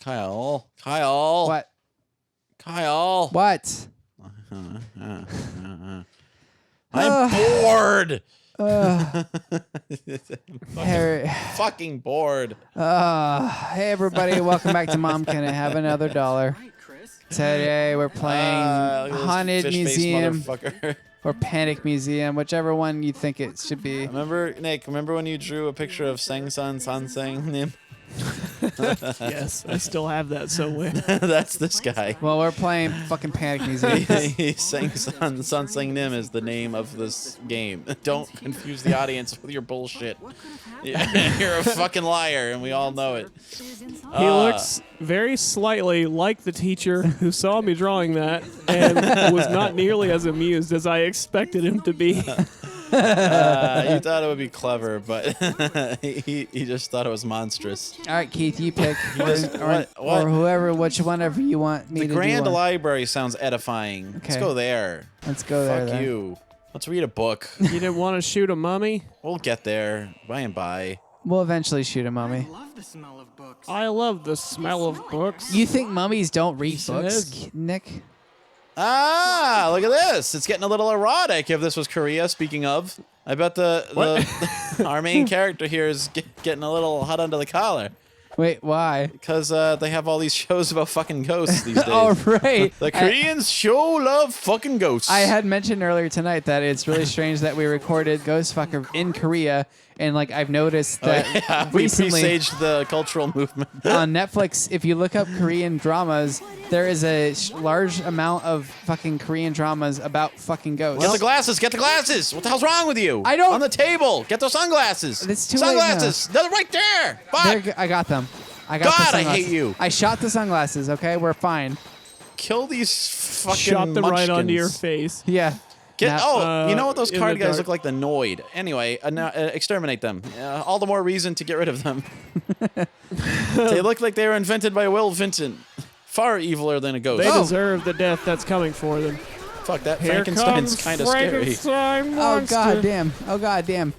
Kyle. Kyle. What? Kyle. What? I'm bored. Harry. Fucking bored. Hey everybody, welcome back to Mom Can I Have Another $1? Today we're playing Haunted Museum or Panic Museum, whichever one you think it should be. Nick, remember when you drew a picture of Sang San San Sang Nim? Yes, I still have that somewhere. That's this guy. Well, we're playing fucking Panic Museum. Sang San San Sang Nim is the name of this game. Don't confuse the audience with your bullshit. You're a fucking liar, and we all know it. He looks very slightly like the teacher who saw me drawing that and was not nearly as amused as I expected him to be. You thought it would be clever, but he just thought it was monstrous. All right, Keith, you pick. Or whoever, whatever you want me to do. The Grand Library sounds edifying. Okay. Let's go there. Let's go there. Fuck you. Let's read a book. You didn't want to shoot a mummy? We'll get there by and by. We'll eventually shoot a mummy. I love the smell of books. I love the smell of books. You think mummies don't read books, says. Nick? Ah, look at this. It's getting a little erotic if this was Korea, speaking of. I bet our main character here is getting a little hot under the collar. Wait, why? Because they have all these shows about fucking ghosts these days. Oh, right. The Koreans show love fucking ghosts. I had mentioned earlier tonight that it's really strange that we recorded Ghost Fucker in Korea, and like I've noticed that we recently presaged the cultural movement. on Netflix, if you look up Korean dramas, there is a large amount of fucking Korean dramas about fucking ghosts. Get the glasses! Get the glasses! What the hell's wrong with you? I don't- On the table! Get those sunglasses! It's too late now. Sunglasses! They're right there! Fuck! I got them. I got God, the I sunglasses. hate you. I shot the sunglasses, okay? We're fine. Kill these fucking Shot them right onto your munchkins. face. Yeah. You know what those in card the guys dark. look like? The Noid. Anyway, exterminate them. All the more reason to get rid of them. They look like they were invented by Will Vincent. Far eviler than a ghost. They deserve the death that's coming for them. Fuck, that Here Frankenstein's comes kind of scary. Frankenstein Oh, monster. god damn. Oh, god damn.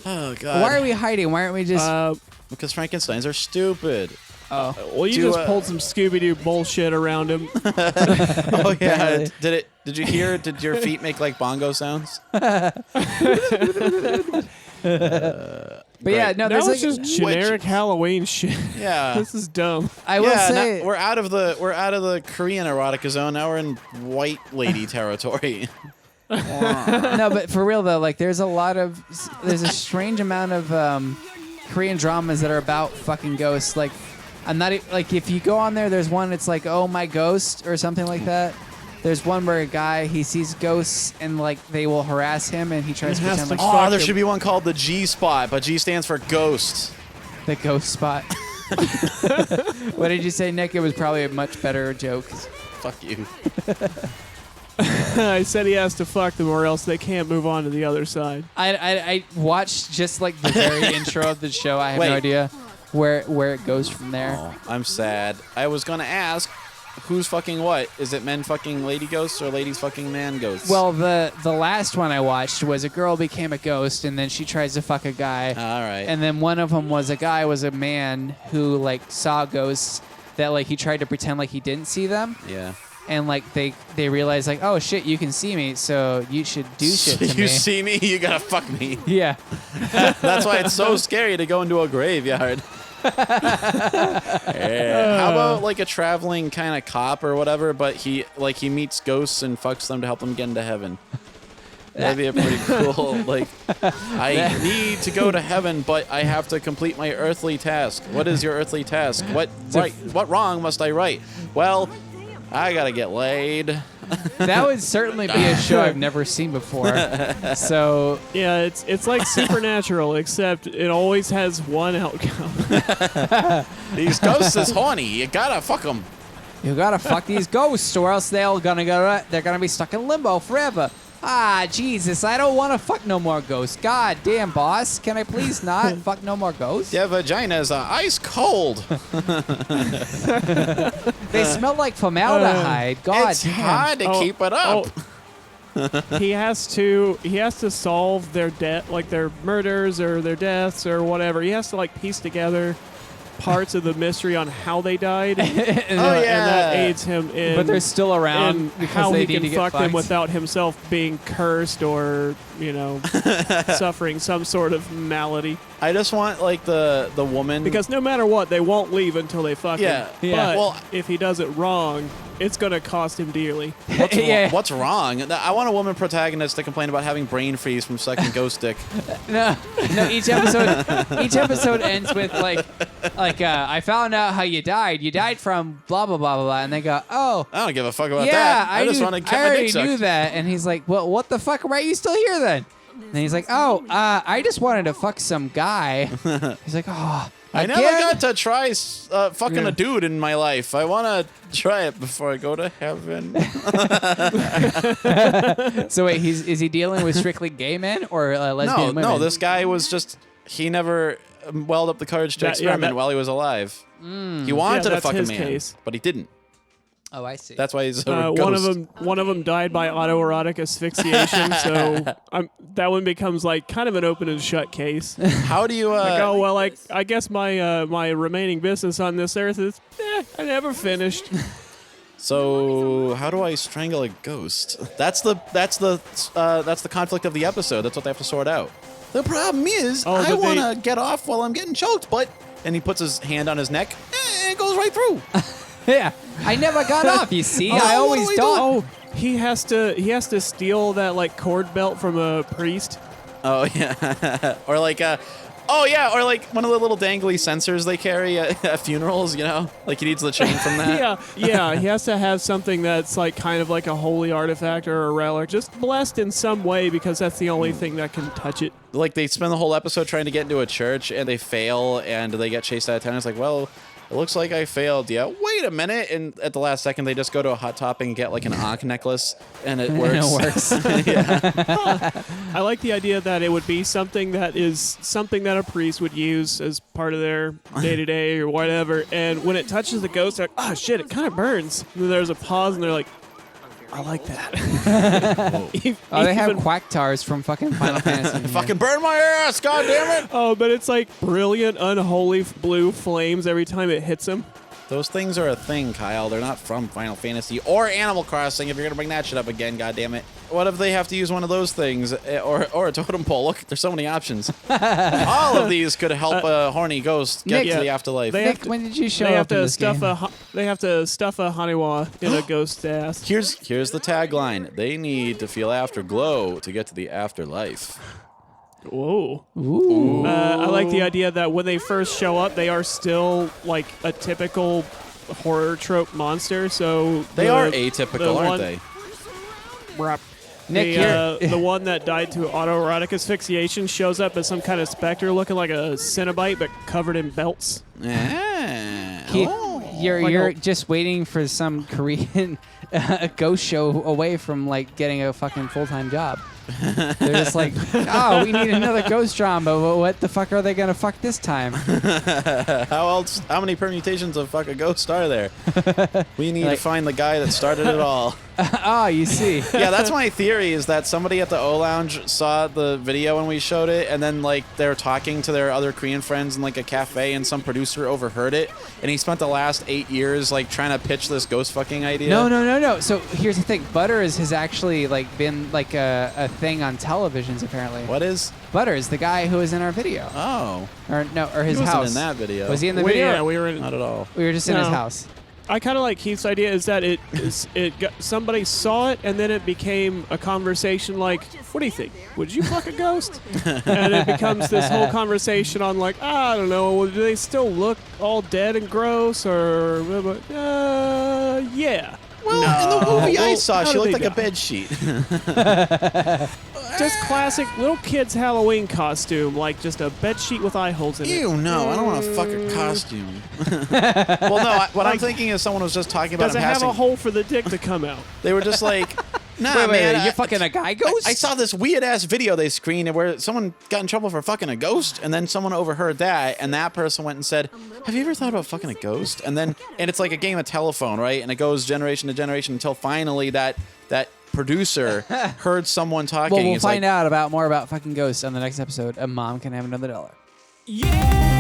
Oh, God. Why are we hiding? Why aren't we just... Because Frankensteins are stupid. oh. Well, you just pulled some Scooby-Doo bullshit around him. Oh, yeah. Apparently. Did you hear? Did your feet make like bongo sounds? But yeah, no, That there's was like... just generic Halloween shit. Yeah. This is dumb. I will Yeah, say... we're out of the Korean erotica zone. Now we're in white lady territory. No, but for real though, like there's a strange amount of Korean dramas that are about fucking ghosts. Like I'm not like if you go on there's one it's like oh my ghost or something like that. There's one where a guy he sees ghosts and like they will harass him and he tries to It has pretend to like Oh, Fuck there him. should be one called the G spot, but G stands for ghost. the ghost spot. What did you say, Nick? It was probably a much better joke. Fuck you. I said he has to fuck them or else they can't move on to the other side. I watched just like the very intro of the show. I have Wait. no idea where it goes from there. Oh, I'm sad. I was gonna ask, who's fucking what? Is it men fucking lady ghosts or ladies fucking man ghosts? Well, the last one I watched was a girl became a ghost, and then she tries to fuck a guy. all right. And then one of them was a man who like saw ghosts that like he tried to pretend like he didn't see them, yeah. and like they realized like oh shit you can see me so you should do shit to you me. see me, you gotta fuck me. Yeah. That's why it's so scary to go into a graveyard. Yeah. How about like a traveling kind of cop or whatever, but he meets ghosts and fucks them to help them get into heaven. That'd be a pretty cool, like, I need to go to heaven, but I have to complete my earthly task. What is your earthly task? What wrong must I right? Well, I gotta get laid. That would certainly be a show I've never seen before. So Yeah, it's like Supernatural, except it always has one outcome. These ghosts is horny. You gotta fuck them. you gotta fuck these ghosts, or else they're gonna be stuck in limbo forever. Ah, Jesus, I don't want to fuck no more ghosts. God damn, boss. Can I please not fuck no more ghosts? Their vaginas are ice cold. They smell like formaldehyde. God it's damn. hard to keep it up. He has to solve their death, like their murders or their deaths or whatever. He has to like piece together parts of the mystery on how they died. and that aids him in. But they're still around in because how they he need can to get fuck them fucked. without himself being cursed or suffering some sort of malady. I just want like the woman Because no matter what, they won't leave until they fuck him. Yeah. But Well, if he does it wrong, it's going to cost him dearly. What's wrong? I want a woman protagonist to complain about having brain freeze from sucking ghost dick. No. Each episode ends with like I found out how you died. You died from blah blah blah blah blah, and they go, oh. I don't give a fuck about Yeah, that. I just knew- want to get I my already dick sucked. knew that, and he's like, "Well, what the fuck? Why are you still here then?" And he's like, "Oh, I just wanted to fuck some guy." He's like, "Oh, I never again?" got to try fucking Yeah. a dude in my life. I want to try it before I go to heaven. So wait, is he dealing with strictly gay men or lesbian women? No, this guy was just, he never welled up the courage to experiment while he was alive. He wanted to that's fuck a his man, case. but he didn't. Oh, I see. That's why he's a ghost. One of them died by autoerotic asphyxiation, so that one becomes like kind of an open and shut case. How do you... Oh well, I guess my remaining business on this earth is I never finished. So how do I strangle a ghost? That's the conflict of the episode. That's what they have to sort out. The problem is, I want to get off while I'm getting choked, but... And he puts his hand on his neck, and it goes right through. Yeah, I never got off. You see, I always don't. Oh, he has to steal that like cord belt from a priest. Oh yeah, or like or like one of the little dangly sensors they carry at funerals. You know, like he needs the chain from that. yeah. He has to have something that's like kind of like a holy artifact or a relic, just blessed in some way because that's the only thing that can touch it. Like they spend the whole episode trying to get into a church and they fail and they get chased out of town. It's like, well, it looks like I failed. Yeah, wait a minute. And at the last second, they just go to a Hot Topic and get like an Ankh necklace, and it works. Yeah. I like the idea that it would be something that a priest would use as part of their day-to-day or whatever. And when it touches the ghost, they're like, oh shit, it kind of burns. And then there's a pause, and they're like, I like that. They have quack tars from fucking Final Fantasy. Fucking burn my ass, god damn it! Oh, but it's like brilliant, unholy blue flames every time it hits them. Those things are a thing, Kyle. They're not from Final Fantasy or Animal Crossing. If you're gonna bring that shit up again, god damn it. What if they have to use one of those things or a totem pole? Look, there's so many options. All of these could help a horny ghost get to the afterlife. Nick, when did you show up in this game? They have to stuff a Haniwa in a ghost's ass. Here's the tagline. They need to feel afterglow to get to the afterlife. Whoa. Ooh. I like the idea that when they first show up, they are still like a typical horror trope monster. So they are atypical, aren't they? Nick, the one that died to autoerotic asphyxiation shows up as some kind of specter looking like a Cenobite but covered in belts. Keith, you're just waiting for some Korean ghost show away from like getting a fucking full-time job. They're just like, oh, we need another ghost drama, but what the fuck are they gonna fuck this time? How many permutations of fuck a ghost are there? We need to find the guy that started it all. Oh, you see. Yeah, that's my theory, is that somebody at the O Lounge saw the video when we showed it, and then like they were talking to their other Korean friends in like a cafe, and some producer overheard it, and he spent the last 8 years like trying to pitch this ghost fucking idea. No. So here's the thing. Butters has actually like been like a thing on televisions apparently. What is? Butters, the guy who was in our video. Oh. Or his He house. wasn't in that video. Was he in the video? Yeah, we were in. Not at all. We were just in his house. I kind of like Keith's idea is that somebody saw it and then it became a conversation like, what do you think? Would you fuck a ghost? And it becomes this whole conversation on like, I don't know, do they still look all dead and gross or yeah. Well, in the movie I saw, how she did looked they like a die? bed sheet. Just classic little kid's Halloween costume, like just a bed sheet with eye holes in it. Ew, no, I don't want to fuck a costume. Well, no, what I'm thinking is someone was just talking about Does him it have passing. a hole for the dick to come out? They were just like, nah, Wait, man. you're fucking a guy ghost? I saw this weird ass video they screened where someone got in trouble for fucking a ghost, and then someone overheard that, and that person went and said, "Have you ever thought about fucking a ghost?" And it's like a game of telephone, right? And it goes generation to generation until finally that producer heard someone talking. Well, we'll He's find like, out more about fucking ghosts on the next episode. A mom can have another $1. Yeah!